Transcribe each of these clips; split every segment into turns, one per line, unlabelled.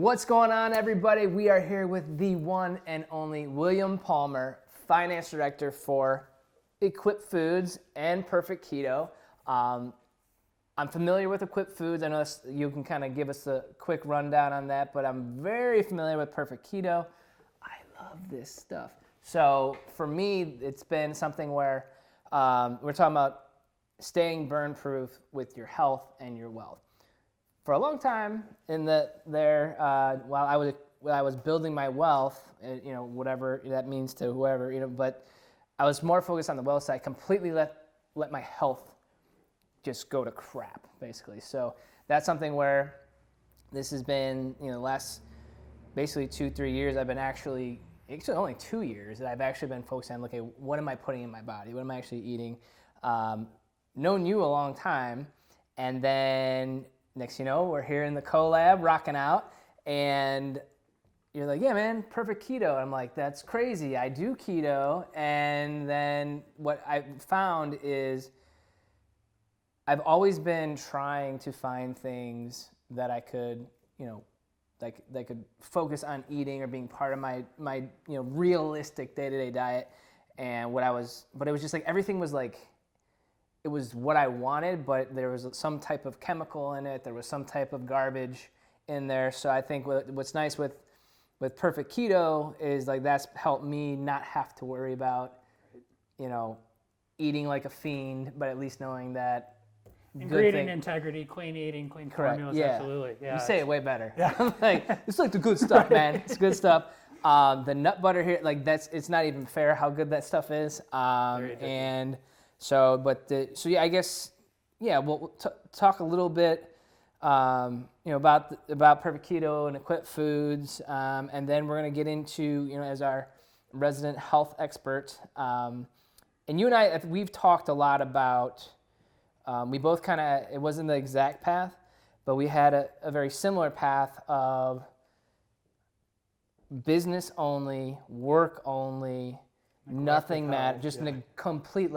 What's going on, everybody? We are here with the one and only William Palmer, Finance Director for Equip Foods and Perfect Keto. I'm familiar with Equip Foods. I know you can kind of give us a quick rundown on that, but I'm very familiar with Perfect Keto. I love this stuff. So for me, it's been something where we're talking about staying burn-proof with your health and your wealth. For a long time, while I was building my wealth, whatever that means to whoever, but I was more focused on the wealth side. Completely let my health just go to crap, basically. So that's something where this has been, the last basically 2-3 years. I've been actually only 2 years that I've actually been focused on. Okay, what am I putting in my body? What am I actually eating? Known you a long time, and then next, we're here in the collab, rocking out, and you're like, yeah, man, Perfect Keto. I'm like, that's crazy. I do keto, and then what I found is I've always been trying to find things that I could, that could focus on eating or being part of my realistic day-to-day diet, and but it was just like everything was like. It was what I wanted, but there was some type of chemical in it. There was some type of garbage in there. So I think what's nice with Perfect Keto is like that's helped me not have to worry about, eating like a fiend, but at least knowing that.
Ingredient integrity, clean eating, clean formulas,
yeah.
Absolutely. Yeah.
You say it way better. Yeah. It's like the good stuff, man. It's good stuff. The nut butter here, it's not even fair how good that stuff is. And so, I guess, we'll talk a little bit, about Perfect Keto and Equip Foods, and then we're going to get into, as our resident health expert, and you and I, we've talked a lot about, we both kind of, it wasn't the exact path, but we had a very similar path of business only, work only, nothing matters, just a complete,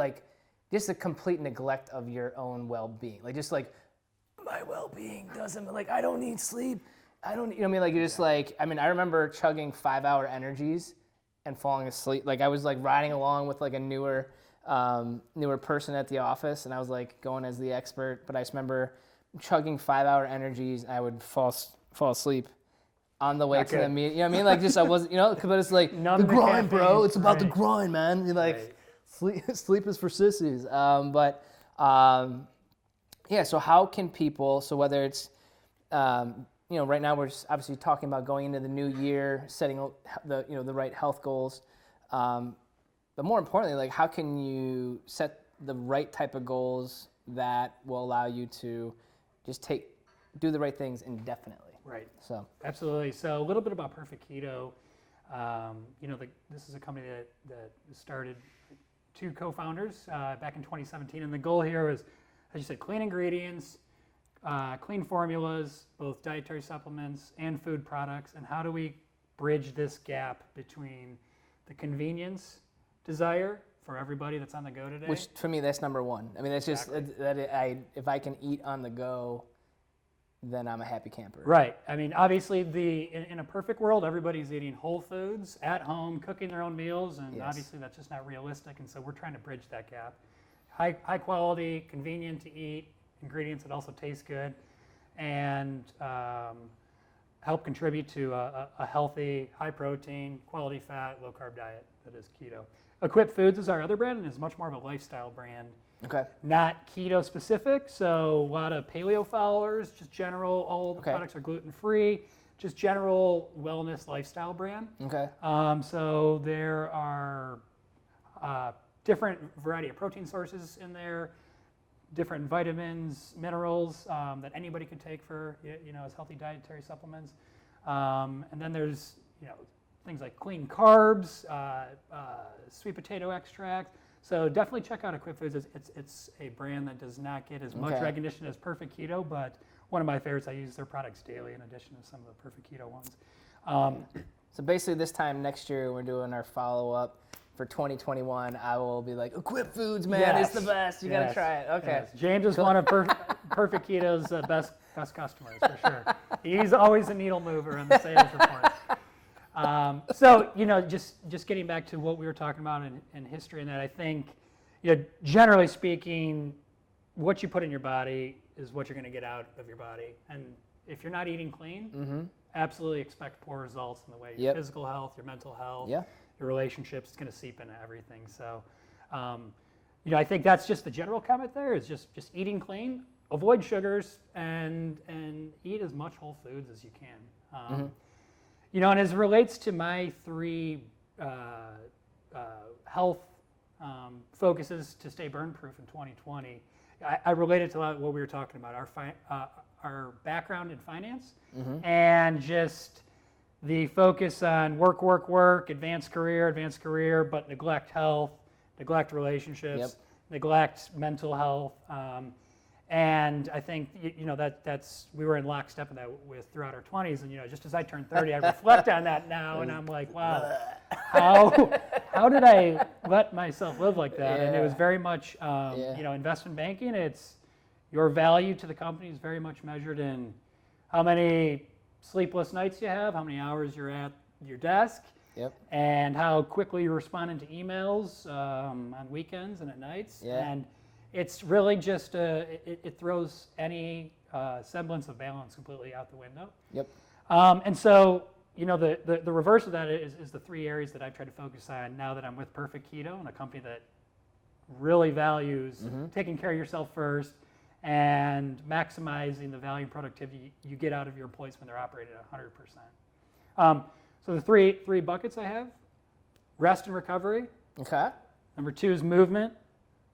just a complete neglect of your own well-being. My well-being doesn't, I don't need sleep. I don't, you're just I remember chugging 5-hour energies and falling asleep. I was riding along with a newer person at the office, and I was going as the expert, but I just remember chugging 5-hour energies, and I would fall asleep on the way to the meeting. I wasn't, but it's the grind, bro. It's about the grind, man. You're Sleep is for sissies. So how can people, so whether it's, right now we're just obviously talking about going into the new year, setting the right health goals. But more importantly, how can you set the right type of goals that will allow you to just do the right things indefinitely?
Right.
So
absolutely. So a little bit about Perfect Keto. This is a company that started two co-founders back in 2017, and the goal here was, as you said, clean ingredients, clean formulas, both dietary supplements and food products, and how do we bridge this gap between the convenience desire for everybody that's on the go today?
Which, for me, that's number one. That's exactly. If I can eat on the go, then I'm a happy camper.
Right. Obviously, in a perfect world, everybody's eating whole foods at home, cooking their own meals, and obviously that's just not realistic. And so we're trying to bridge that gap. High quality, convenient to eat, ingredients that also taste good, and help contribute to a healthy, high protein, quality fat, low carb diet that is keto. Equip Foods is our other brand, and is much more of a lifestyle brand.
Okay.
Not keto specific, so a lot of paleo followers, just general, all the products are gluten-free, just general wellness lifestyle brand.
Okay.
So there are different variety of protein sources in there, different vitamins, minerals that anybody could take for, as healthy dietary supplements. And then there's, things like clean carbs, sweet potato extract. So definitely check out Equip Foods. It's a brand that does not get as much recognition as Perfect Keto, but one of my favorites. I use their products daily in addition to some of the Perfect Keto ones.
So basically this time next year we're doing our follow-up. for 2021, I will be like, Equip Foods, man, it's the best. You got to try it. Okay.
Yes. James is one of Perfect Keto's best customers, for sure. He's always a needle mover in the sales report. So, just getting back to what we were talking about in history and that, I think, generally speaking, what you put in your body is what you're going to get out of your body. And if you're not eating clean, absolutely expect poor results in the way your physical health, your mental health, your relationships. It's going to seep into everything. So, I think that's just the general comment there is just eating clean, avoid sugars, and eat as much whole foods as you can. And as it relates to my 3 health focuses to stay burn-proof in 2020, I relate it to what we were talking about, our background in finance, and just the focus on work, advanced career, but neglect health, neglect relationships, neglect mental health. And I think that's we were in lockstep in that throughout our 20s, and just as I turned 30, I reflect on that now, and I'm like, wow, how did I let myself live like that? And it was very much, investment banking. It's your value to the company is very much measured in how many sleepless nights you have, how many hours you're at your desk, and how quickly you're responding to emails on weekends and at nights. And it's really just it throws any semblance of balance completely out the window. And so the reverse of that is the 3 areas that I try to focus on now that I'm with Perfect Keto, and a company that really values taking care of yourself first and maximizing the value and productivity you get out of your employees when they're operating at 100%. So the three buckets I have: rest and recovery.
Okay.
Number 2 is movement.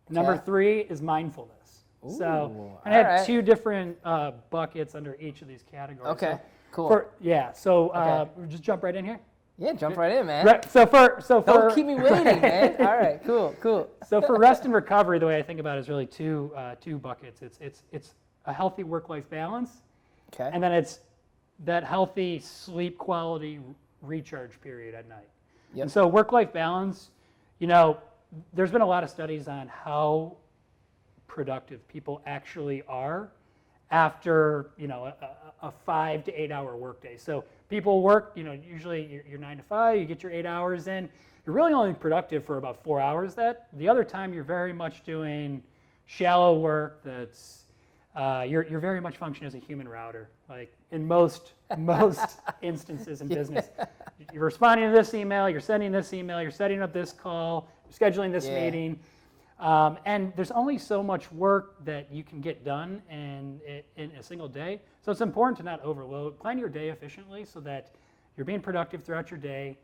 Number 3 is mindfulness.
Ooh,
So I have 2 different buckets under each of these categories.
Okay, cool.
So we'll just jump right in here.
Yeah, jump right in, man.
Don't
keep me waiting, man. All right, cool.
So for rest and recovery, the way I think about it is really two buckets. It's a healthy work-life balance, and then it's that healthy sleep quality recharge period at night. And so work-life balance, there's been a lot of studies on how productive people actually are after a 5 to 8 hour workday. So people work, usually you're 9 to 5, you get your 8 hours in. You're really only productive for about 4 hours. The other time you're very much doing shallow work. That's you're very much functioning as a human router. Like in most instances in business, you're responding to this email, you're sending this email, you're setting up this call, you're scheduling this meeting. And there's only so much work that you can get done in a single day. So it's important to not overload. Plan your day efficiently so that you're being productive throughout your day.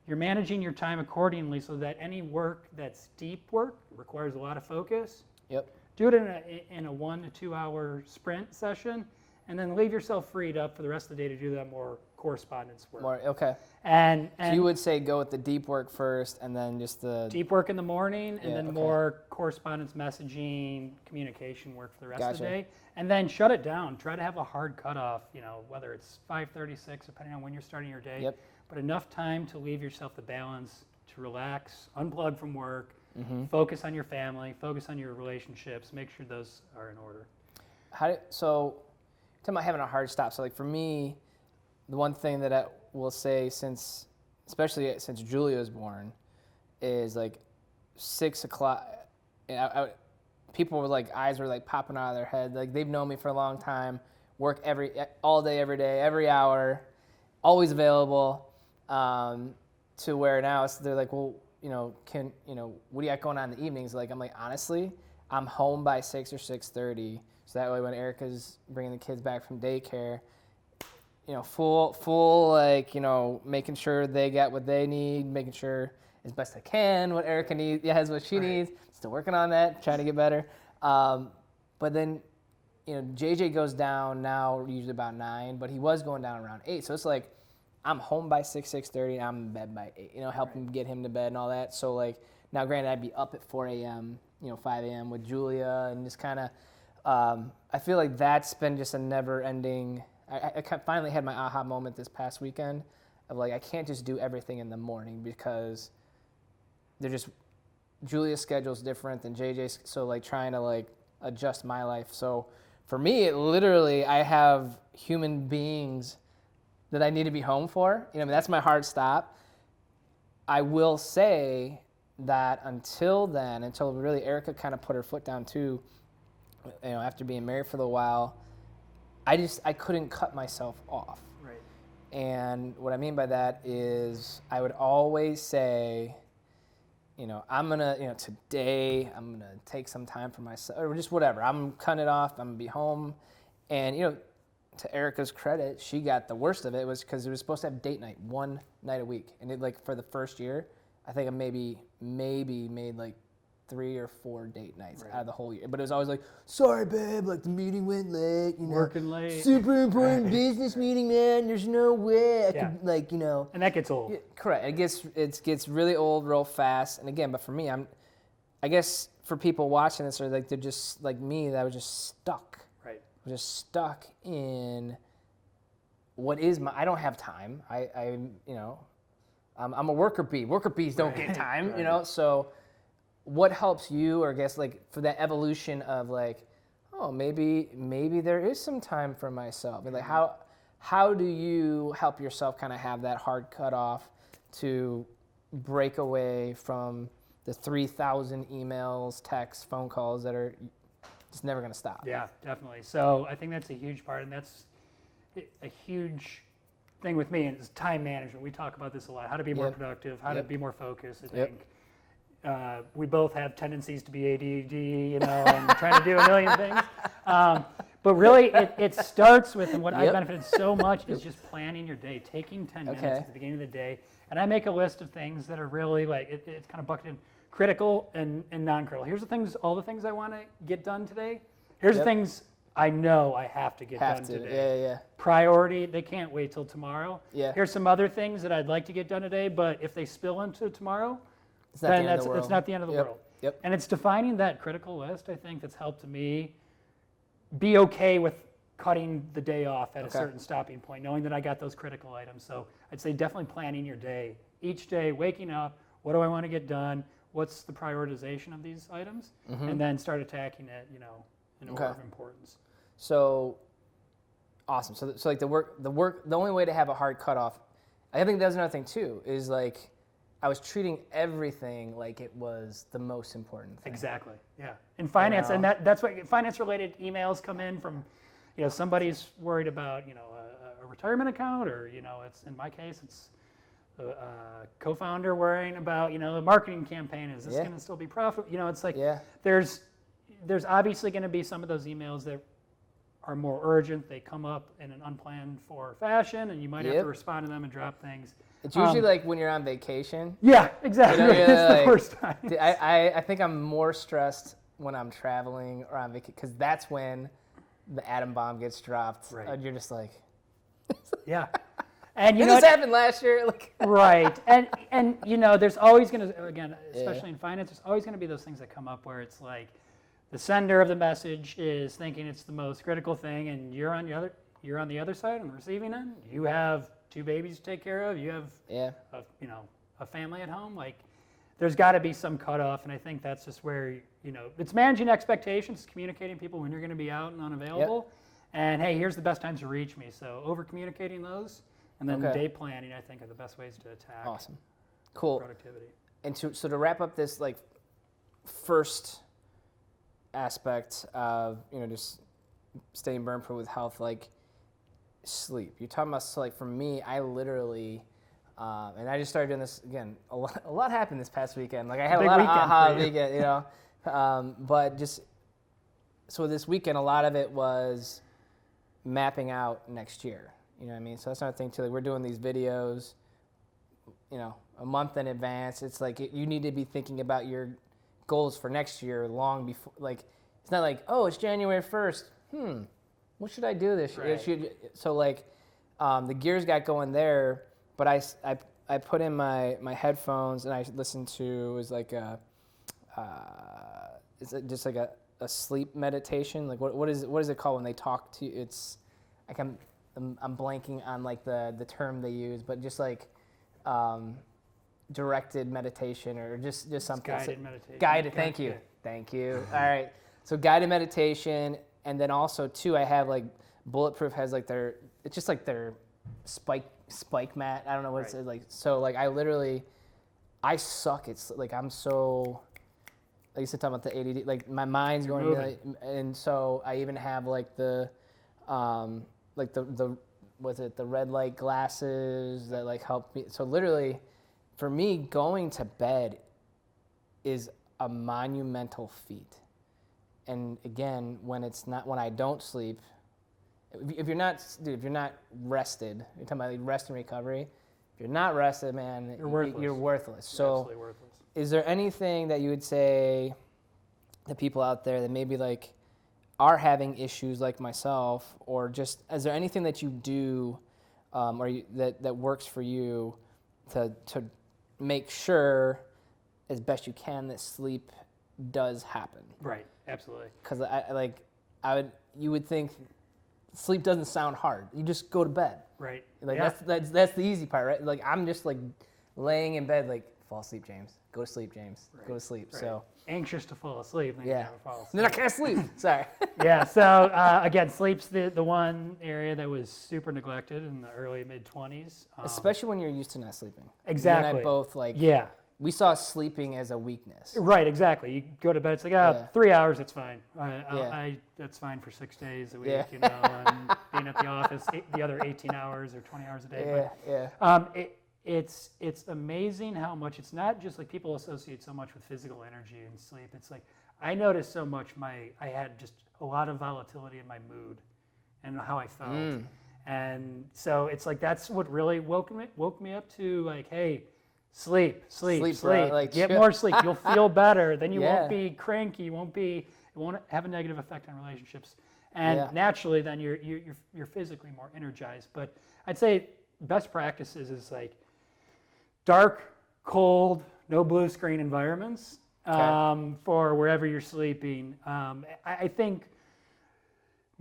You're managing your time accordingly so that any work that's deep work requires a lot of focus. Do it in a 1 to 2 hour sprint session, and then leave yourself freed up for the rest of the day to do that more correspondence work. And
so you would say go with the deep work first, and then just the
deep work in the morning, and then more correspondence, messaging, communication work for the rest of the day, and then shut it down. Try to have a hard cutoff. Whether it's 5:36, depending on when you're starting your day, but enough time to leave yourself the balance to relax, unplug from work, focus on your family, focus on your relationships, make sure those are in order.
So, talking about having a hard stop. So, like for me, the one thing that I will say, especially since Julia was born, is like 6 o'clock. And people were like, eyes were like popping out of their head. Like they've known me for a long time. Work all day, every day, every hour, always available. To where now they're like, well, what do you got going on in the evenings? Like I'm like, honestly, I'm home by 6 or 6:30. So that way when Erica's bringing the kids back from daycare, full like, making sure they get what they need, making sure as best I can what Erica needs, has what she needs. Still working on that, trying to get better. But then, JJ goes down now usually about 9, but he was going down around 8. So it's like I'm home by 6:30, and I'm in bed by 8. Helping get him to bed and all that. So like now, granted, I'd be up at 4 a.m., 5 a.m. with Julia, and just kind of. I feel like that's been just a never-ending. I finally had my aha moment this past weekend of like I can't just do everything in the morning because they're just, Julia's schedule's different than JJ's, so like trying to like adjust my life. So for me, it literally, I have human beings that I need to be home for. You know, I mean, that's my hard stop. I will say that until then, until really Erica kind of put her foot down too, you know, after being married for a little while, I couldn't cut myself off.
Right.
And what I mean by that is I would always say, you know, I'm going to, you know, today I'm going to take some time for myself or just whatever. I'm cutting it off. I'm going to be home. And, you know, to Erica's credit, she got the worst of it was because it was supposed to have date night one night a week. And it like for the first year, I think I maybe made like 3 or 4 date nights out of the whole year. But it was always like, sorry, babe, like the meeting went late. You know,
working late.
Super important business meeting, man. There's no way I could, like, you know.
And that gets old.
Correct. It gets really old real fast. And again, but for me, I guess for people watching this, or like they're just like me, that I was just stuck.
Right.
I was just stuck in what is I don't have time. I you know, I'm a worker bee. Worker bees don't get time, you know. So what helps you, or I guess like for that evolution of like, oh, maybe there is some time for myself. And like how do you help yourself kind of have that hard cutoff to break away from the 3,000 emails, texts, phone calls that are just never going to stop?
Yeah, definitely. So I think that's a huge part, and that's a huge thing with me, and it's time management. We talk about this a lot, how to be more productive, how to be more focused, I think. We both have tendencies to be ADD, you know, and trying to do a million things. But really, it starts with, and what I benefited so much is just planning your day, taking 10 minutes at the beginning of the day. And I make a list of things that are really like, it's kind of bucketed in critical and non-critical. Here's all the things I want to get done today. Here's the things I know I have to get done today.
Yeah.
Priority, they can't wait till tomorrow.
Yeah.
Here's some other things that I'd like to get done today, but if they spill into tomorrow,
It's not the end of the world.
It's not the end of the world.
Yep.
And it's defining that critical list, I think, that's helped me be okay with cutting the day off at a certain stopping point, knowing that I got those critical items. So I'd say definitely planning your day. Each day, waking up, what do I want to get done? What's the prioritization of these items? And then start attacking it, you know, in order of importance.
So awesome. So like the only way to have a hard cutoff, I think that's another thing too, is like I was treating everything like it was the most important thing.
Exactly. Yeah. In finance, and that's what finance-related emails come in from, you know, somebody's worried about, you know, a retirement account, or, you know, it's in my case, it's a co-founder worrying about, you know, the marketing campaign. Is this going to still be profitable? You know, it's like there's obviously going to be some of those emails that are more urgent. They come up in an unplanned for fashion, and you might have to respond to them and drop things.
It's usually like when you're on vacation.
Yeah, exactly.
You know,
it's the worst time.
I think I'm more stressed when I'm traveling or on vacation, because that's when the atom bomb gets dropped.
Right.
And you're just like,
yeah. And you
did
know
this happen last year? Like,
right. And you know, there's always going to, again, especially in finance, there's always going to be those things that come up where it's like the sender of the message is thinking it's the most critical thing, and you're on the other side on the receiving end. You have 2 babies to take care of. You have a family at home. Like, there's got to be some cutoff, and I think that's just where, you know, it's managing expectations, communicating people when you're going to be out and unavailable, and hey, here's the best times to reach me. So over communicating those, and then day planning, I think, are the best ways to attack.
Awesome, cool.
Productivity.
And so to wrap up this like first aspect of, you know, just staying burn-proof with health, like sleep. You're talking about, so like for me, I literally, and I just started doing this again. A lot happened this past weekend. Like I had a lot of aha weekend, you know. But just so this weekend, a lot of it was mapping out next year. You know what I mean? So that's another thing too. Like we're doing these videos, you know, a month in advance. It's like you need to be thinking about your goals for next year long before. Like it's not like, oh, it's January 1st. What should I do this year?
Right.
So like the gears got going there, but I put in my headphones and I listened to, it was like is it just like a sleep meditation? Like what is it called when they talk to you? It's like I'm blanking on like the term they use, but just like directed meditation or just something.
Guided meditation.
Guided. Thank you. Thank you. All right. So guided meditation, and then also too, I have like Bulletproof has like it's just like their spike mat. I don't know what it's like. So like I suck. It's like I'm so. I used to talk about the ADD. Like my mind's going, and so I even have like the the red light glasses that like help me. So literally, for me, going to bed is a monumental feat. And again, when I don't sleep, if you're not rested, you're talking about like rest and recovery. If you're not rested, man,
you're worthless.
You're worthless. So,
absolutely worthless.
Is there anything that you would say to people out there that maybe like are having issues like myself, or just is there anything that you do, that works for you to make sure as best you can that sleep does happen?
Right. Absolutely.
Because you would think sleep doesn't sound hard. You just go to bed.
Right.
Like that's the easy part, right? Like I'm just like laying in bed, like fall asleep, James. Go to sleep, James.
Right.
Go to sleep.
Right.
So
anxious to fall asleep. Then you never fall asleep.
Then I can't sleep. Sorry.
Yeah. So again, sleep's the one area that was super neglected in the early mid-20s.
Especially when you're used to not sleeping.
Exactly.
You and I both
Yeah.
We saw sleeping as a weakness.
Right, exactly. You go to bed, it's like, 3 hours, it's fine. That's fine for 6 days a week, and being at the office the other 18 hours or 20 hours a day. It's amazing how much, it's not just like people associate so much with physical energy and sleep. It's like, I noticed so much I had just a lot of volatility in my mood and how I felt. And so it's like, that's what really woke me up to like, hey, sleep.
Bro, like,
get more sleep. You'll feel better. Then you won't be cranky. It won't have a negative effect on relationships. And naturally, then you're physically more energized. But I'd say best practices is like dark, cold, no blue screen environments for wherever you're sleeping. I think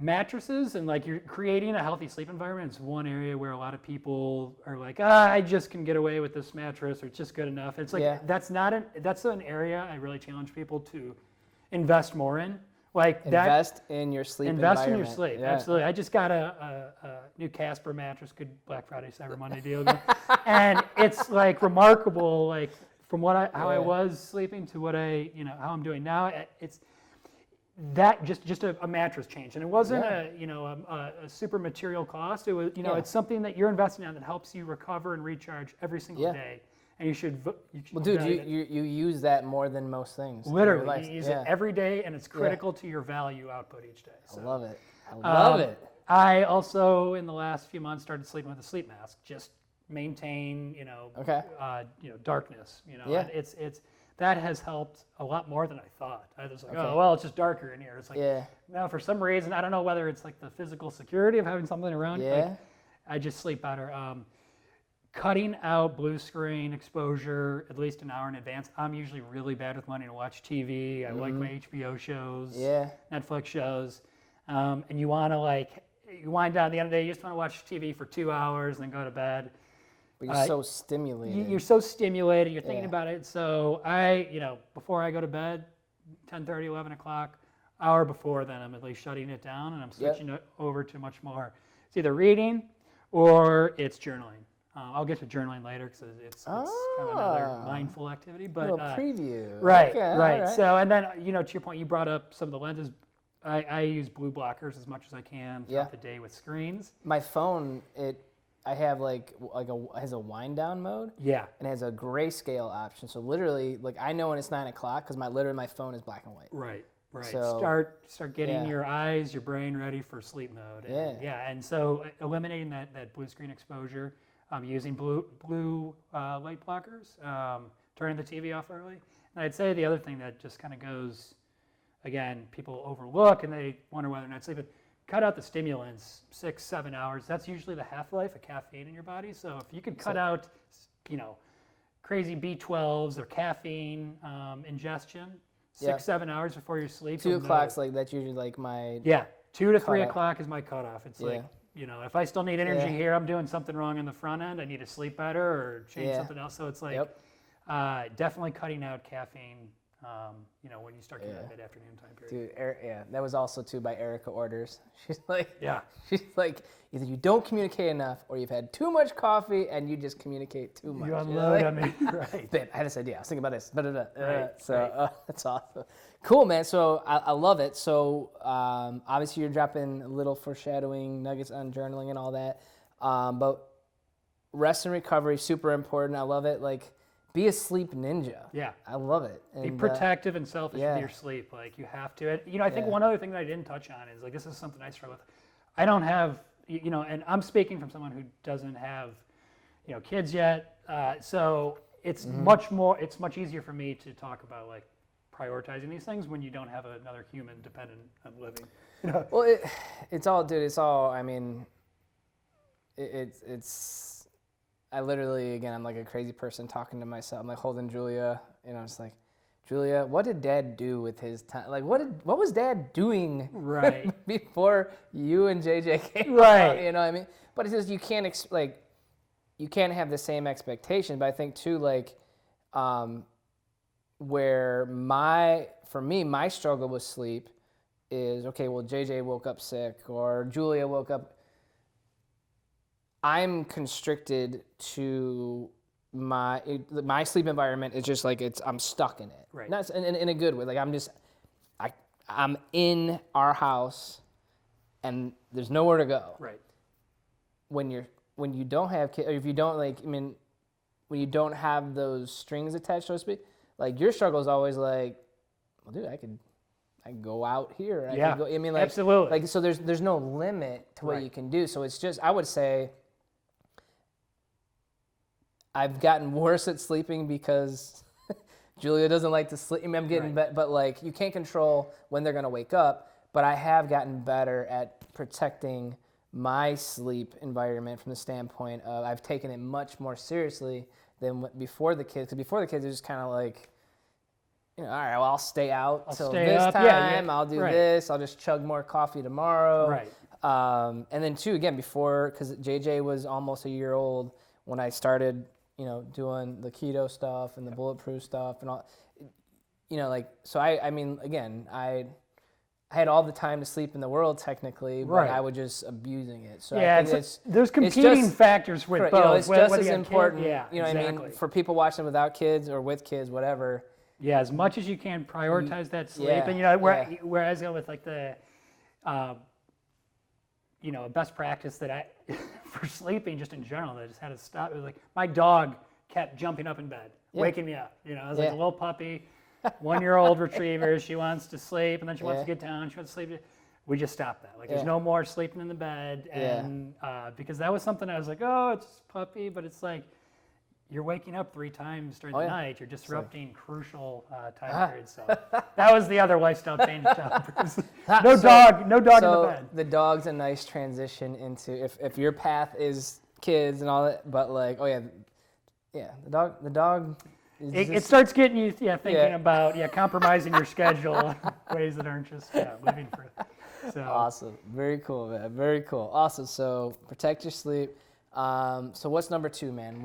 mattresses and like you're creating a healthy sleep environment is one area where a lot of people are like, I just can get away with this mattress, or it's just good enough. It's like that's an area I really challenge people to invest more in. Like
invest in your sleep.
Invest in your sleep. Yeah. Absolutely. I just got a new Casper mattress, good Black Friday, Cyber Monday deal, and it's like remarkable. Like from how I was sleeping to how I'm doing now. It's that just a mattress change, and it wasn't a super material cost. It was it's something that you're investing in that helps you recover and recharge every single day. And you should
well, dude, you use that more than most things.
Literally, you use it every day, and it's critical to your value output each day. So,
I love it. I love it.
I also, in the last few months, started sleeping with a sleep mask. Just maintain, darkness. And it's that has helped a lot more than I thought. I was like, it's just darker in here. It's like, no, for some reason, I don't know whether it's like the physical security of having something around. Like, I just sleep better. Cutting out blue screen exposure at least an hour in advance. I'm usually really bad with wanting to watch TV. I like my HBO shows, Netflix shows, and you want to you wind down at the end of the day. You just want to watch TV for 2 hours and then go to bed.
But you're so stimulated.
You're so stimulated. You're thinking about it. So before I go to bed, 10:30, 11 o'clock, hour before then, I'm at least shutting it down and I'm switching it over to much more. It's either reading or it's journaling. I'll get to journaling later because it's kind of another mindful activity. But
a little preview.
Right,
okay,
right. So, and then, to your point, you brought up some of the lenses. I use blue blockers as much as I can throughout the day with screens.
My phone, I have has a wind down mode.
Yeah.
And it has a grayscale option. So literally, I know when it's 9 o'clock because my phone is black and white.
Right. Right.
So,
start getting your eyes, your brain ready for sleep mode. And, and so eliminating that blue screen exposure. Using blue light blockers, turning the TV off early. And I'd say the other thing that just kind of goes, again, people overlook and they wonder whether or not sleeping, cut out the stimulants 6-7 hours. That's usually the half-life of caffeine in your body. So if you could cut out, crazy B12s or caffeine ingestion 6-7 hours before you sleep.
2 o'clock's that's usually my
2 to 3 o'clock is my cutoff. It's if I still need energy here, I'm doing something wrong in the front end. I need to sleep better or change something else. So it's Definitely cutting out caffeine, when you start getting that mid-afternoon time period.
Dude, that was also too by Erica Orders. She's like,
Yeah.
she's like, either you don't communicate enough, or you've had too much coffee and you just communicate too much.
You unload on me, right?
Babe, I had this idea. I was thinking about this.
Right,
So that's awesome. Cool, man. So I love it. So obviously you're dropping a little foreshadowing nuggets on journaling and all that. But rest and recovery, super important. I love it. Like, be a sleep ninja.
Yeah.
I love it.
Be protective and selfish with your sleep. Like, you have to. And, I think one other thing that I didn't touch on is, like, this is something I struggle with. I don't have, and I'm speaking from someone who doesn't have, kids yet. So it's it's much easier for me to talk about, like, prioritizing these things when you don't have another human dependent on living.
Well, it's all, I mean, it's I literally, again, I'm like a crazy person talking to myself. I'm like holding Julia, I'm just like, Julia, what did Dad do with his time? Like, what was Dad doing before you and JJ came out? You know what I mean? But it's just, you can't you can't have the same expectation. But I think too, like, for me, my struggle with sleep is, okay, well, JJ woke up sick or Julia woke up. I'm constricted to my sleep environment. Is just like I'm stuck in it.
Right.
Not in a good way. Like I'm in our house, and there's nowhere to go.
Right.
When you don't have kids, or if you don't when you don't have those strings attached, so to speak, like your struggle is always like, well, dude, I could go out here. I could go,
absolutely.
Like, so there's no limit to what you can do. So it's just, I would say, I've gotten worse at sleeping because Julia doesn't like to sleep. I mean, I'm getting but like, you can't control when they're gonna wake up. But I have gotten better at protecting my sleep environment from the standpoint of, I've taken it much more seriously than before the kids. Because before the kids, it was just kind of like, all right, well, I'll stay out till this time. I'll do this. I'll just chug more coffee tomorrow.
Right.
And then too, again, before, because JJ was almost a year old when I started, doing the keto stuff and the bulletproof stuff and all, so I mean, again, I had all the time to sleep in the world technically, but I was just abusing it. So I think
there's competing factors with both.
It's just as important,
exactly.
I mean, for people watching without kids or with kids, whatever.
Yeah, as much as you can prioritize that sleep. And, whereas with like the, a best practice that for sleeping just in general, that I just had to stop. It was like my dog kept jumping up in bed, waking me up. I was like a little puppy, 1-year-old retriever. She wants to sleep, and then she wants to get down. She wants to sleep. We just stopped that. Like, there's no more sleeping in the bed. And because that was something I was like, oh, it's just puppy. But it's like, you're waking up 3 times during the night. You're disrupting crucial time periods. So that was the other lifestyle change. No dog in the bed.
The dog's a nice transition into, if your path is kids and all that, but like, the dog.
It starts getting you thinking about compromising your schedule in ways that aren't just living for. So.
Awesome. Very cool, man. Very cool. Awesome. So protect your sleep. So what's number 2, man?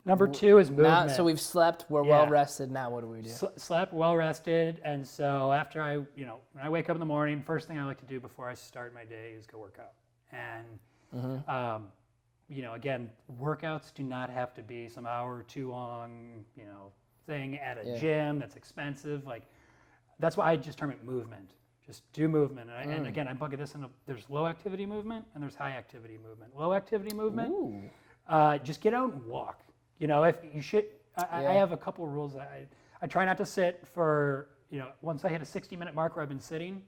Number 2 is movement.
So we've slept, we're well rested. Now what do we do?
Slept, well rested, and so after when I wake up in the morning, first thing I like to do before I start my day is go work out. And again, workouts do not have to be some hour or 2 long, thing at a gym that's expensive. Like, that's why I just term it movement. Just do movement. And again, I bucket this into, there's low activity movement and there's high activity movement. Low activity movement, just get out and walk. If you should, I have a couple of rules. I try not to sit for, once I hit a 60-minute mark where I've been sitting,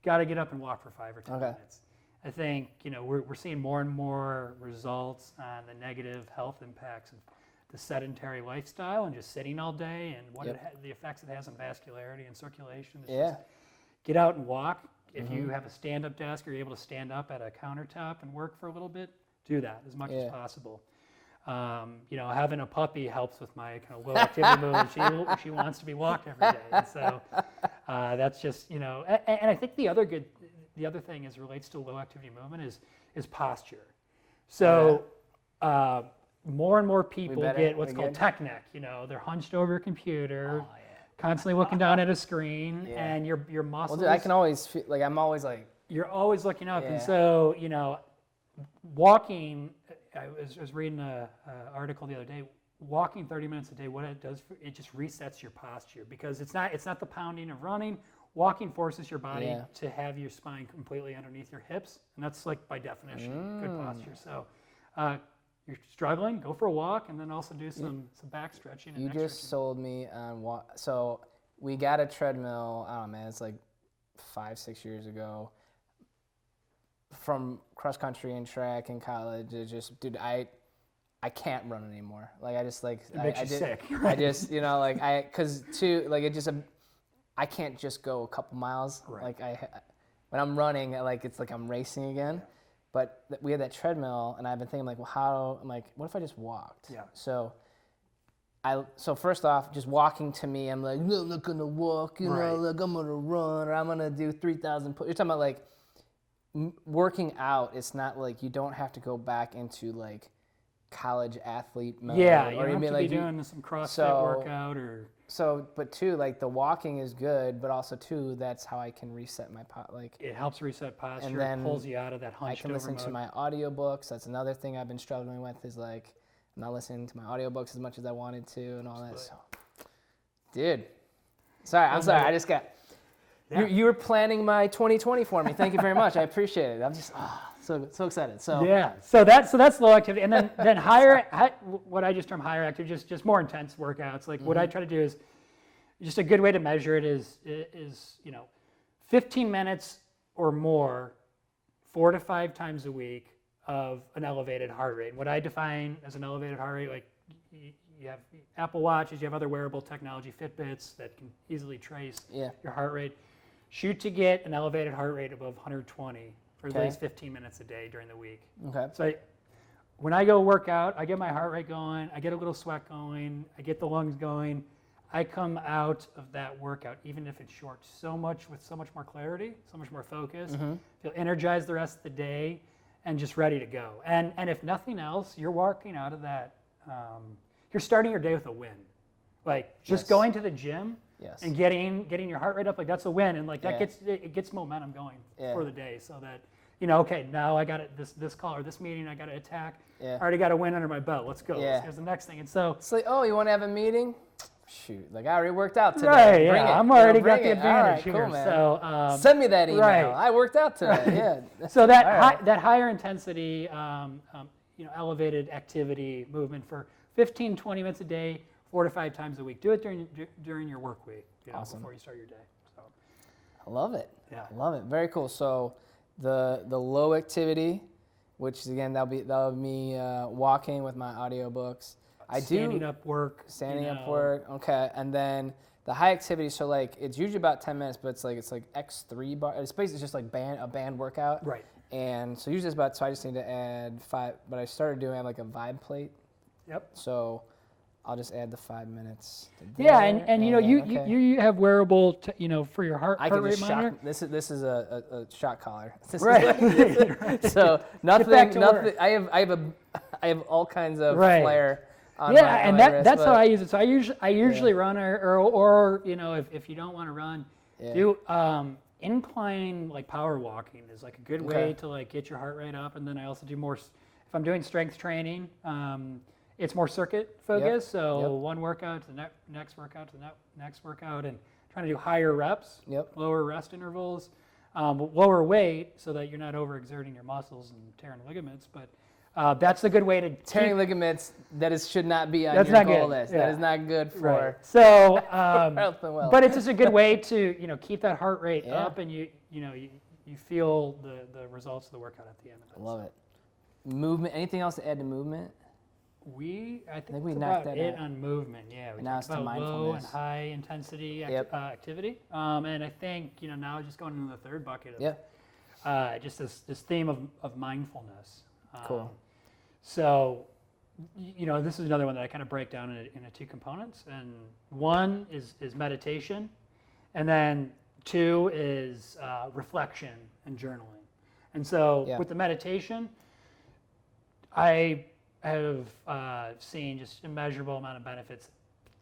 got to get up and walk for 5 or 10 minutes. I think, we're seeing more and more results on the negative health impacts of the sedentary lifestyle and just sitting all day and what the effects it has on vascularity and circulation. Just get out and walk. If you have a stand-up desk or you're able to stand up at a countertop and work for a little bit, do that as much as possible. Having a puppy helps with my kind of low activity movement. She wants to be walked every day, and so that's just And I think the other thing relates to low activity movement is posture. So more and more people
better?
get what's
We
called
good?
tech neck. They're hunched over a computer,
Oh, yeah.
constantly looking down at a screen,
Yeah.
and your
Well,
muscles.
dude, I can always feel, like, I'm always like,
You're always looking up, and
Yeah.
so walking. I was reading a article the other day. Walking 30 minutes a day, what it does, it just resets your posture, because it's not the pounding of running. Walking forces your body
Yeah.
to have your spine completely underneath your hips, and that's like by definition good posture. So you're struggling, go for a walk, and then also do some back stretching. And
you
neck
just
stretching.
sold me on so we got a treadmill, I don't know, man, it's like 5-6 years ago, from cross country and track in college. It just, dude, I can't run anymore. Like, I just, like,
It makes you sick.
I just, like, cause too, like, it just, I can't just go a couple miles.
Right.
Like, when I'm running, like, it's like I'm racing again. But we had that treadmill, and I've been thinking, like, well, I'm like, what if I just walked?
Yeah.
So first off, just walking to me, I'm like, no, I'm not gonna walk,
Right.
like, I'm gonna run, or I'm gonna do 3,000 push. You're talking about, like, working out. It's not like you don't have to go back into, like, college athlete mode.
Yeah, you
or
don't have
mean,
to be
like,
doing some CrossFit
so-
workout or.
So, but too, like, the walking is good, but also too, that's how I can reset my like.
It helps reset posture.
And then
it pulls you out of that
I
hunched
can
over
listen to
mode.
my audiobooks. That's another thing I've been struggling with, is like, I'm not listening to my audiobooks as much as I wanted to, and all that. So, dude, I'm sorry. I just got.
Yeah.
You were planning my 2020 for me. Thank you very much. I appreciate it. I'm just so excited. So
Yeah, so that's low activity, and then what I just term higher activity, just more intense workouts. Like what I try to do is, just a good way to measure it is 15 minutes or more, 4 to 5 times a week of an elevated heart rate. What I define as an elevated heart rate, like you have Apple Watches, you have other wearable technology, Fitbits that can easily trace your heart rate. Shoot to get an elevated heart rate above 120 for at least 15 minutes a day during the week.
Okay.
So when I go work out, I get my heart rate going, I get a little sweat going, I get the lungs going. I come out of that workout, even if it's short, with so much more clarity, so much more focus, feel energized the rest of the day, and just ready to go. And if nothing else, you're walking out of that, you're starting your day with a win. Like just going to the gym and getting your heart rate up, like that's a win, and like that gets momentum going for the day, so that okay, now I got this call or this meeting I got to attack. I already got a win under my belt. Let's go. Here's the next thing. And so
it's like, oh, you want to have a meeting? Shoot, like I already worked out today.
Right,
Bring it.
I'm already got
bring
the
it.
advantage
All right,
here.
cool, man.
So
send me that email.
right.
I worked out today. Yeah.
So that higher intensity, elevated activity movement for 15, 20 minutes a day, 4 to 5 times a week. Do it during your work week, before you start your day. So
I love it.
Yeah.
I love it. Very cool. So the low activity, which again that'll be me walking with my audiobooks.
Standing up work.
Okay, and then the high activity. So like it's usually about 10 minutes, but it's like X3 bar. It's basically just like a band workout.
Right.
And so usually it's about. So I just need to add 5. But I started doing like a vibe plate.
Yep.
So I'll just add the 5 minutes.
Yeah, and you have wearable for your heart rate monitor.
This is a shot collar.
Right.
So nothing. I have all kinds of flair.
And that's how I use it. So I usually run or if you don't want to run, do incline like power walking is like a good way to like get your heart rate up. And then I also do more if I'm doing strength training. It's more circuit focused. So one workout to the next workout to the next workout, and trying to do higher reps, lower rest intervals, lower weight so that you're not overexerting your muscles and tearing ligaments. But that's a good way to
tearing ligaments. Should not be on
your
goal list. That is not good for.
Right. So,
health and wealth.
But it's just a good way to keep that heart rate up, and you feel the results of the workout at the end of it.
Love it. Movement. Anything else to add to movement?
I think
we
that's
knocked
about
that
it
out.
on movement. Yeah, we
Now
talked
it's to
about low and
mindfulness.
high intensity activity, and I think now just going into the third bucket of just this theme of mindfulness.
Cool.
So, this is another one that I kind of break down into 2 components, and one is meditation, and then 2 is reflection and journaling. And so with the meditation, I have seen just immeasurable amount of benefits.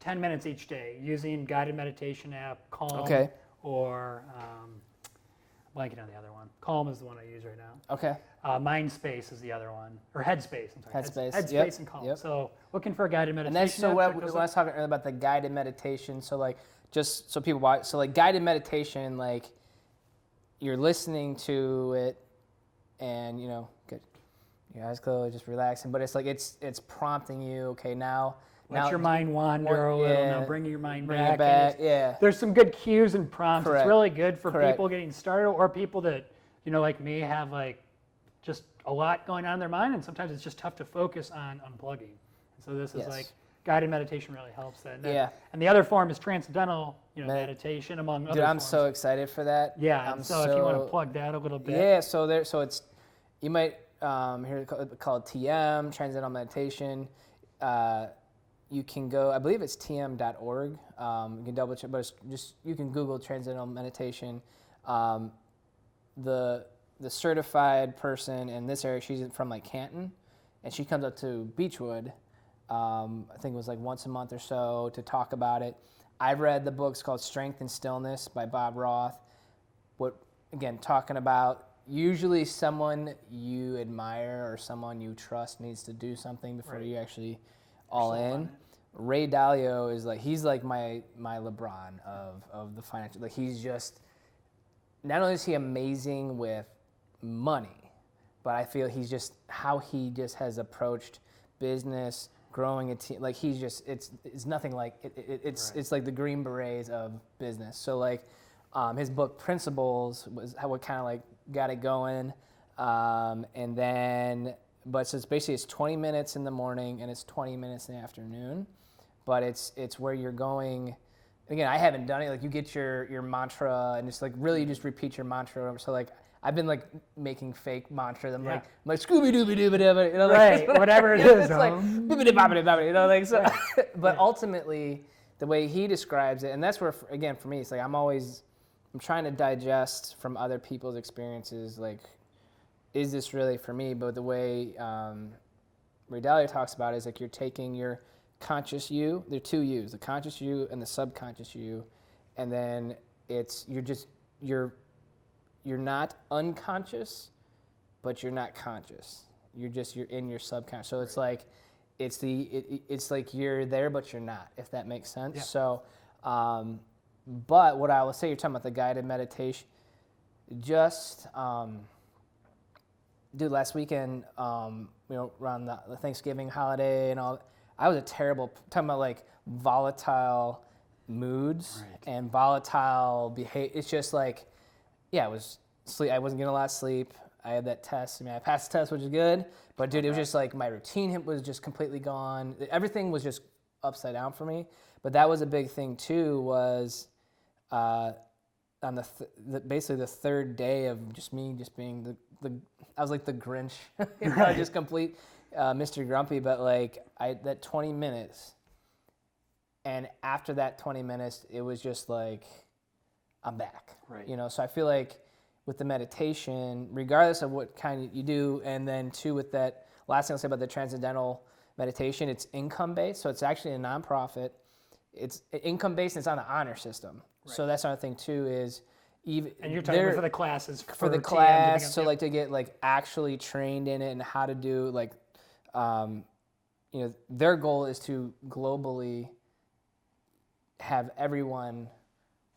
10 minutes each day using guided meditation app, Calm,
Okay.
or blanking on the other one. Calm is the one I use right now.
Okay.
Mindspace is the other one, or Headspace. I'm sorry.
Headspace.
Headspace
Yep.
and Calm.
Yep.
So looking for a guided meditation.
And that's so
app,
what
check
when
those
I
out.
was talking earlier about the guided meditation. So like just so people watch. So like guided meditation, like you're listening to it, and good. Your eyes closed, just relaxing. But it's like it's prompting you. Okay, now.
Let your mind wander a little.
Yeah,
Now bring your mind
bring
back.
it back. Yeah.
There's some good cues and prompts.
Correct.
It's really good for
Correct.
people getting started, or people that like me, have like just a lot going on in their mind, and sometimes it's just tough to focus on unplugging. And so this is
Yes.
like guided meditation really helps that.
Yeah.
And the other form is transcendental, meditation, among other
Dude, I'm
forms.
so excited for that.
Yeah. And so if you want to plug that a little bit.
Yeah. So it's you might hear it called TM, Transcendental Meditation. You can go, I believe it's tm.org. You can double check, but it's just you can Google Transcendental Meditation. The certified person in this area, she's from like Canton, and she comes up to Beechwood. I think it was like once a month or so to talk about it. I've read the books called Strength and Stillness by Bob Roth. Again, talking about usually someone you admire or someone you trust needs to do something before you actually all in. Ray Dalio is like, he's like my LeBron of the financial, like he's just, not only is he amazing with money, but I feel he's just, how he just has approached business, growing a team, like he's just, it's nothing like, it's like the Green Berets of business. So like his book Principles was what kind of like got it going. And then, but so it's basically it's 20 minutes in the morning and it's 20 minutes in the afternoon, but it's where you're going. Again, I haven't done it. Like you get your mantra and it's like really you just repeat your mantra. So like I've been like making fake mantras. I'm like Scooby Dooby Dooby Dooby,
like, whatever it is.
It's like bibbidi bobbidi bobbidi, like so. But ultimately, the way he describes it, and that's where again for me, it's like I'm trying to digest from other people's experiences. Like, is this really for me? But the way Ray Dalio talks about it is like you're taking your conscious you. There are two yous: the conscious you and the subconscious you, and then you're not unconscious, but you're not conscious. You're in your subconscious. So it's like it's like you're there, but you're not. If that makes sense.
Yeah.
So, but what I will say, you're talking about the guided meditation. Just dude, last weekend, around the Thanksgiving holiday and all, I was talking about like volatile moods and volatile behavior. It's just like, yeah, it was sleep. I wasn't getting a lot of sleep. I had that test. I mean, I passed the test, which is good. But dude, it was just like my routine was just completely gone. Everything was just upside down for me. But that was a big thing too. Was on basically the third day of just me just being I was like the Grinch, just complete Mr. Grumpy. But like that 20 minutes, and after that 20 minutes, it was just like I'm back.
Right.
So I feel like with the meditation, regardless of what kind you do, and then too with that last thing I'll say about the transcendental meditation, it's income based. So it's actually a nonprofit. It's income based and it's on the honor system. Right. So that's another thing too is even. And
you're talking for the classes.
For the class, so like to get like actually trained in it and how to do like, their goal is to globally have everyone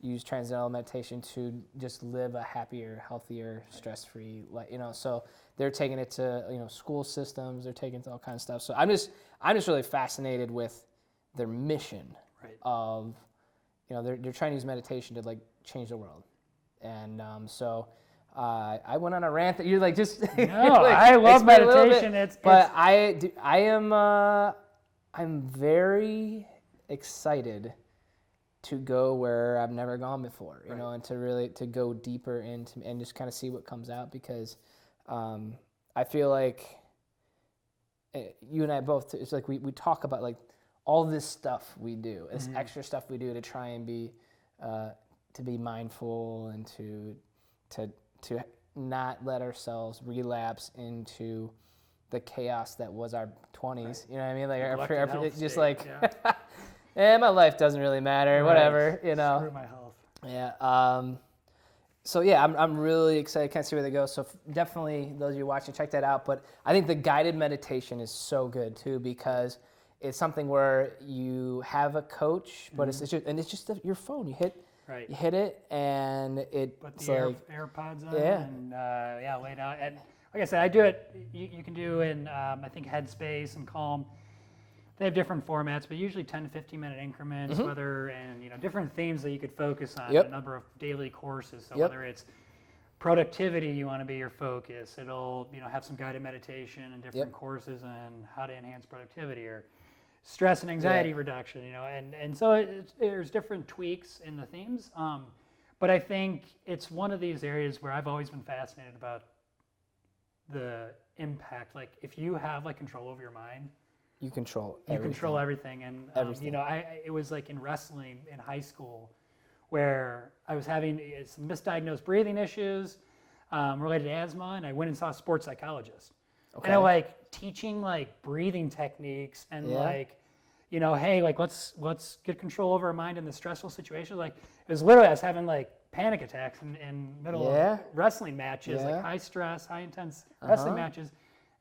use transcendental meditation to just live a happier, healthier, stress-free life. So they're taking it to school systems. They're taking it to all kinds of stuff. So I'm just really fascinated with their mission of, they're trying to use meditation to like change the world, and so I went on a rant that you're like just.
No, like, I love meditation.
I'm very excited to go where I've never gone before, and to go deeper into and just kind of see what comes out, because I feel like you and I both, it's like we talk about like all this stuff we do, this extra stuff we do to try and be mindful and to not let ourselves relapse into the chaos that was our 20s.
Right.
You know what I mean? Like
Neglected health
it's just
state,
like, my life doesn't really matter.
Right.
Whatever, you know.
Screw my health.
Yeah. So yeah, I'm really excited. Can't see where they go. So definitely, those of you watching, check that out. But I think the guided meditation is so good too, because it's something where you have a coach, but it's just your phone. You hit it, and
Put
it's
the
like
AirPods on
Yeah.
and lay down. And like I said, I do it. You can do in I think Headspace and Calm. They have different formats, but usually 10 to 15 minute increments, different themes that you could focus on,
Yep.
a number of daily courses. So
Yep.
whether it's productivity, you want to be your focus, it'll have some guided meditation and different
Yep.
courses on how to enhance productivity, or stress and anxiety reduction, and so there's different tweaks in the themes. But I think it's one of these areas where I've always been fascinated about the impact. Like if you have like control over your mind,
you control
you
everything.
control everything. And
Everything.
it was like in wrestling in high school, where I was having some misdiagnosed breathing issues related to asthma, and I went and saw a sports psychologist.
Okay.
And I like teaching like breathing techniques and hey, like let's get control over our mind in the stressful situation. Like it was literally I was having like panic attacks in middle of wrestling matches, like high stress, high intense wrestling matches,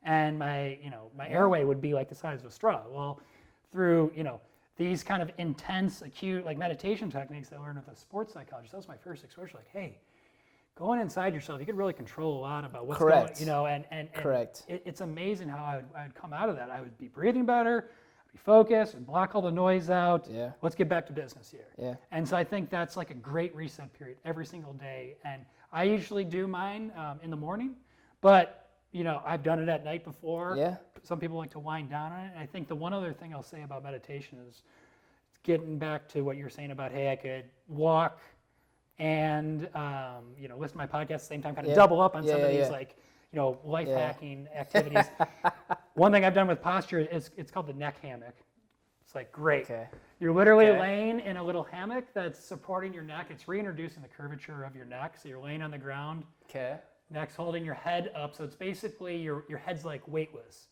and my airway would be like the size of a straw. Well, through these kind of intense, acute like meditation techniques that I learned with a sports psychologist, that was my first exposure. Like, hey, going inside yourself, you could really control a lot about what's going, and
Correct.
It's amazing how I would come out of that. I would be breathing better, be focused, and block all the noise out.
Yeah.
Let's get back to business here.
Yeah.
And so I think that's like a great reset period every single day. And I usually do mine in the morning, but I've done it at night before.
Yeah.
Some people like to wind down on it. And I think the one other thing I'll say about meditation is getting back to what you're saying about, hey, I could walk and listen to my podcast at the same time, kind of double up on some of these like life hacking activities. One thing I've done with posture is it's called the neck hammock. It's like great.
Okay.
You're literally laying in a little hammock that's supporting your neck. It's reintroducing the curvature of your neck. So you're laying on the ground.
Okay.
Neck's holding your head up. So it's basically your head's like weightless.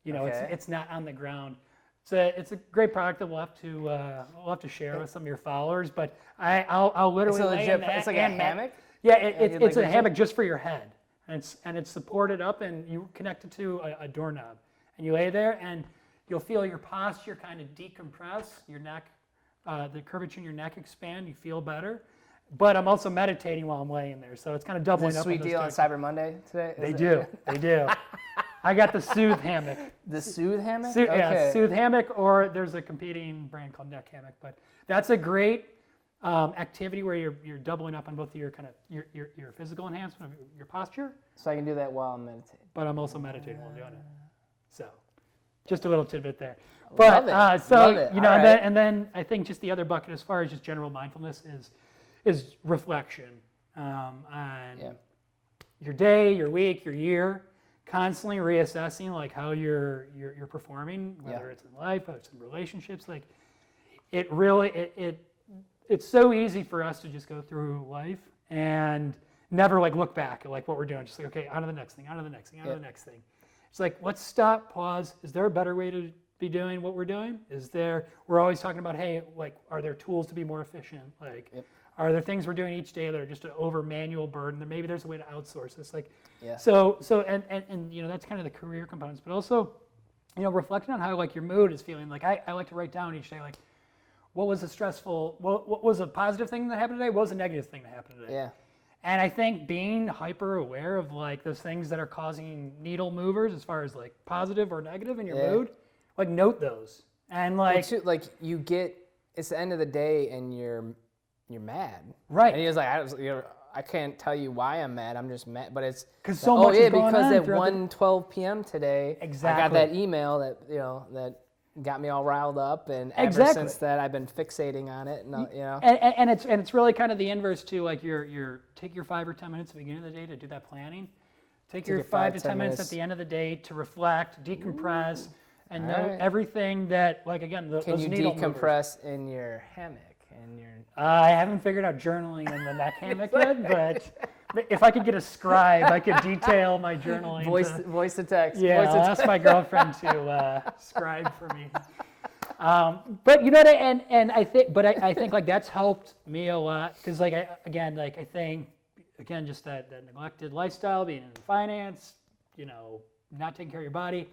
It's not on the ground. It's a great product that we'll have to share with some of your followers. But I'll literally lay in that.
It's like a hammock.
Yeah, it's a hammock just for your head, and it's supported up, and you connect it to a doorknob, and you lay there, and you'll feel your posture kind of decompress, your neck, the curvature in your neck expand. You feel better. But I'm also meditating while I'm laying there, so it's kind of doubling
Is it a
up.
sweet deal on Cyber Monday today?
They do. I got the Soothe hammock.
The Soothe hammock?
Yeah, Soothe hammock, or there's a competing brand called Neck Hammock. But that's a great activity where you're doubling up on both your kind of your physical enhancement of your posture.
So I can do that while I'm meditating.
But I'm also meditating while doing it. So, just a little tidbit there.
Love
But
it. Love it. All right.
and then I think just the other bucket as far as just general mindfulness is reflection on your day, your week, your year. Constantly reassessing like how you're performing, whether it's in life, whether it's in relationships. Like it really it's so easy for us to just go through life and never like look back at like what we're doing. Just like, okay, on to the next thing, on to the next thing, on to the next thing. It's like, let's stop, pause. Is there a better way to be doing what we're doing? We're always talking about, hey, like, are there tools to be more efficient? Like, are there things we're doing each day that are just an over manual burden? Then maybe there's a way to outsource this. Like, so that's kind of the career components, but also, reflecting on how like your mood is feeling. Like I like to write down each day, like, what was what was a positive thing that happened today? What was a negative thing that happened today?
Yeah.
And I think being hyper aware of like those things that are causing needle movers as far as like positive or negative in your mood, like note those. And like,
you get, it's the end of the day and you're mad.
Right.
And he was like, I can't tell you why I'm mad. I'm just mad. But it's
because so much is going on.
Because at 1:12 p.m. today,
exactly.
I got that email that got me all riled up, and ever since that I've been fixating on it. And
it's really kind of the inverse to like take your 5 or 10 minutes at the beginning of the day to do that planning. Take your 5 to 10 minutes at the end of the day to reflect, decompress, and know everything that, like, again, those needle movers. Can you
decompress in your hammock?
I haven't figured out journaling in the neck hammock yet, If I could get a scribe, I could detail my journaling.
Voice to text.
Yeah,
voice to
I'll ask my girlfriend to scribe for me. But you know, and I think like that's helped me a lot because like I think just that neglected lifestyle, being in finance, you know, not taking care of your body,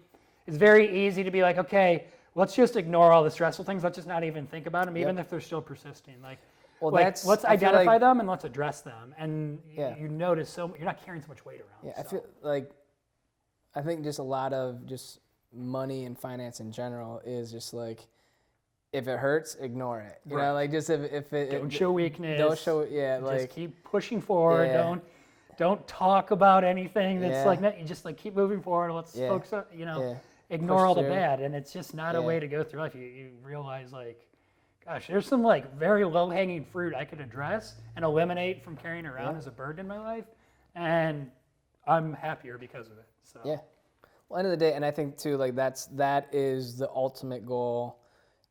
it's very easy to be like, okay, let's just ignore all the stressful things. Let's just not even think about them, even if they're still persisting. Let's identify them and let's address them. And you notice you're not carrying so much weight around.
Yeah, so. I feel like I think just a lot of just money and finance in general is just like, if it hurts, ignore it. You know, like just if it
don't show weakness.
Don't show
just keep pushing forward. Yeah. Don't talk about anything that's like you just like keep moving forward. Let's focus on, you know, ignore all the bad, and it's just not a way to go through life. You realize like, gosh, there's some like very low-hanging fruit I could address and eliminate from carrying around as a burden in my life, and I'm happier because of it. So
well, end of the day, and I think too, like that is the ultimate goal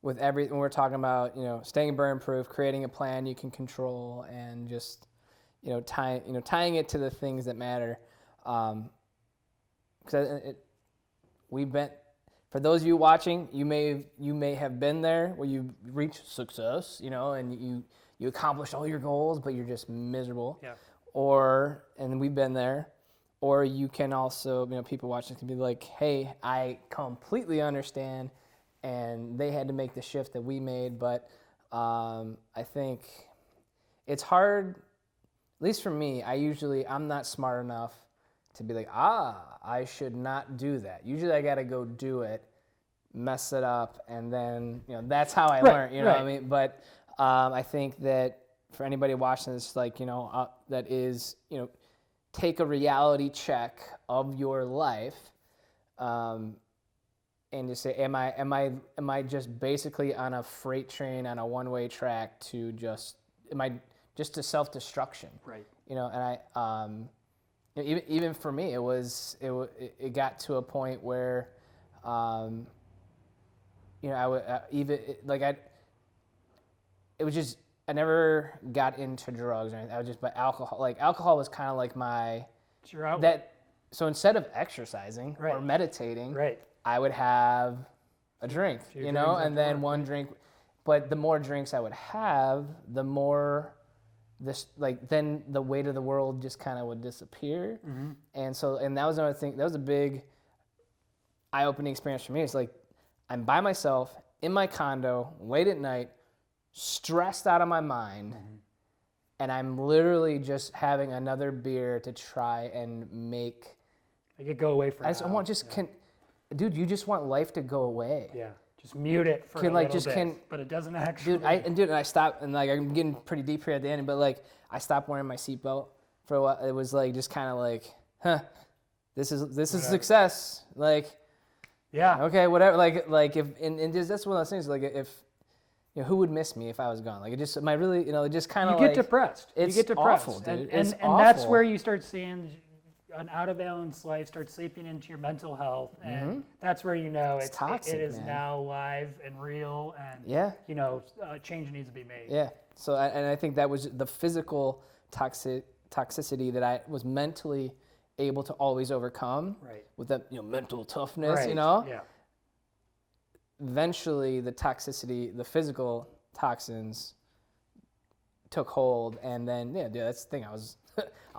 with when we're talking about, you know, staying burn proof, creating a plan you can control, and just, you know, tying it to the things that matter. Because we've been, for those of you watching, you may have been there where you reached success, you know, and you accomplished all your goals, but you're just miserable.
Yeah.
And we've been there. Or you can also, you know, people watching can be like, hey, I completely understand, and they had to make the shift that we made. But I think it's hard, at least for me, I'm not smart enough to be like, I should not do that. Usually I got to go do it, mess it up, and then, you know, that's how I learn, you know what I mean? But I think that for anybody watching this, like, you know, that is, you know, take a reality check of your life, and just say, am I just basically on a freight train on a one-way track to just to self-destruction?
Right.
You know, and even for me, it got to a point where, you know, it was just, I never got into drugs or anything. I was just, but alcohol. Like alcohol was kind of like my So instead of exercising or meditating, I would have a drink, you know, and then one drink. But the more drinks I would have, the more then the weight of the world just kind of would disappear. Mm-hmm. And that was another thing. That was a big eye-opening experience for me. It's like, I'm by myself in my condo late at night, stressed out of my mind, and I'm literally just having another beer to try and make
it go away from.
Dude, you just want life to go away.
Yeah, just mute it for a little bit. But it doesn't actually.
Dude, I stopped, and like I'm getting pretty deep here at the end, but like I stopped wearing my seatbelt for a while. It was like just kind of like, this is success. Like,
yeah,
okay, whatever. Like if and that's one of those things. Like if, you know, who would miss me if I was gone? Like it just, am I really, you know, it just kind of
you get depressed.
It's
you get depressed,
awful, dude.
And that's where you start seeing an out of balance life start seeping into your mental health, and that's where you know it's toxic. It is now live and real, and you know, change needs to be made.
Yeah. So I think that was the physical toxicity that I was mentally able to always overcome with that, you know, mental toughness, you know.
Yeah.
Eventually, the physical toxins took hold, and then dude, that's the thing. I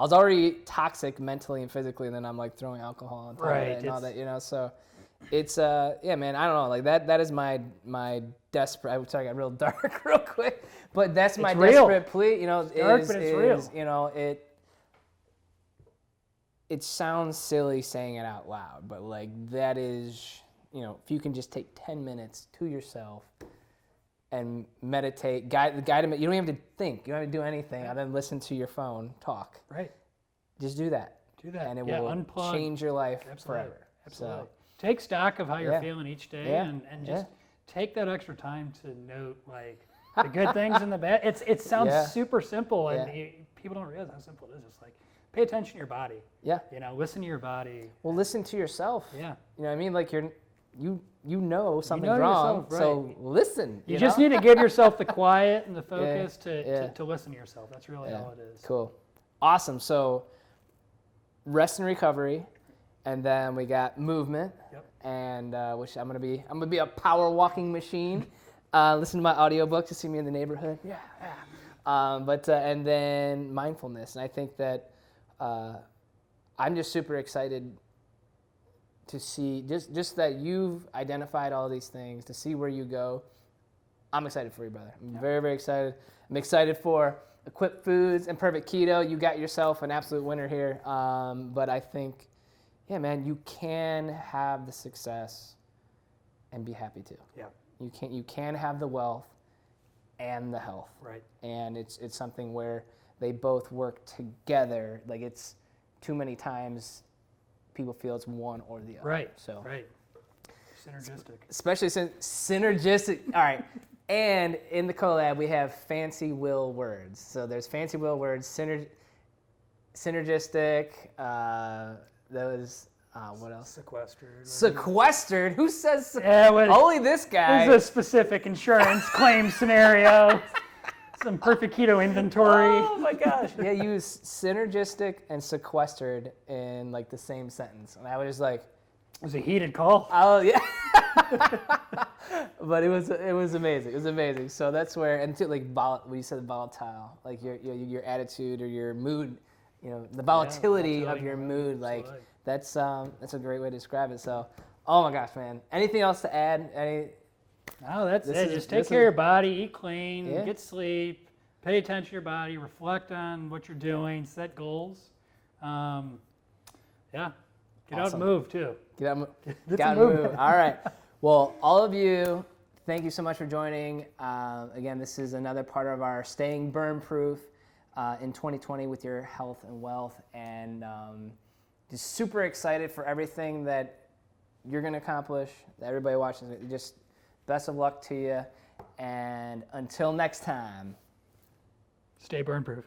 was already toxic mentally and physically, and then I'm like throwing alcohol on top of it and all that, you know. So it's yeah, man. I don't know. Like that is my desperate. I got real dark real quick, but that's my desperate plea. You know,
it's dark, but it's real.
You know, it sounds silly saying it out loud, but like that is. You know, if you can just take 10 minutes to yourself and meditate, you don't even have to think. You don't have to do anything other than listen to your phone talk.
Right.
Just do that. And it will change your life forever.
Absolutely. So, take stock of how you're feeling each day and just take that extra time to note like the good things and the bad. It sounds super simple, and people don't realize how simple it is. It's like, pay attention to your body. Yeah. You know, listen to your body.
Well, listen to yourself.
Yeah.
You know what I mean? Like you know something's wrong, so listen.
You just need to give yourself the quiet and the focus to listen to yourself. That's really all it is.
Cool. Awesome. So rest and recovery, and then we got movement,
Yep.
and which I'm gonna be a power walking machine. Listen to my audiobook to see me in the neighborhood. Yeah. And then mindfulness, and I think that I'm just super excited to see just that you've identified all these things, to see where you go. I'm excited for you, brother. I'm very, very excited. I'm excited for Equip Foods and Perfect Keto. You got yourself an absolute winner here. But I think, yeah, man, you can have the success and be happy too.
Yeah.
You can have the wealth and the health.
Right.
And it's something where they both work together. Like, it's too many times people feel it's one or the other.
Right.
So
Right. Synergistic.
especially since synergistic. All right. And in the collab, we have fancy will words. So there's fancy will words, synergistic. What else?
Sequestered.
Sequestered. Who says?
Yeah, what,
Only this guy.
This is a specific insurance claim scenario. Some Perfect Keto inventory.
Oh my gosh. Yeah, use synergistic and sequestered in like the same sentence, and I was just like,
It was a heated call.
oh yeah. But it was amazing. It was amazing. So that's where, and too, like when you said volatile, like your attitude or your mood, the volatility of your mood, like that's a great way to describe it. So, oh my gosh, man. Anything else to add?
No, that's it. Just take care of your body, eat clean,
Yeah.
get sleep, pay attention to your body, reflect on what you're doing, set goals. Yeah. Get out and move too.
Get out,
Get
got
some
to move.
movement.
All right. Well, all of you, thank you so much for joining. Again, this is another part of our Staying Burn Proof in 2020 with your health and wealth, and just super excited for everything that you're going to accomplish. That everybody watching, just best of luck to you, and until next time,
Stay burn proof.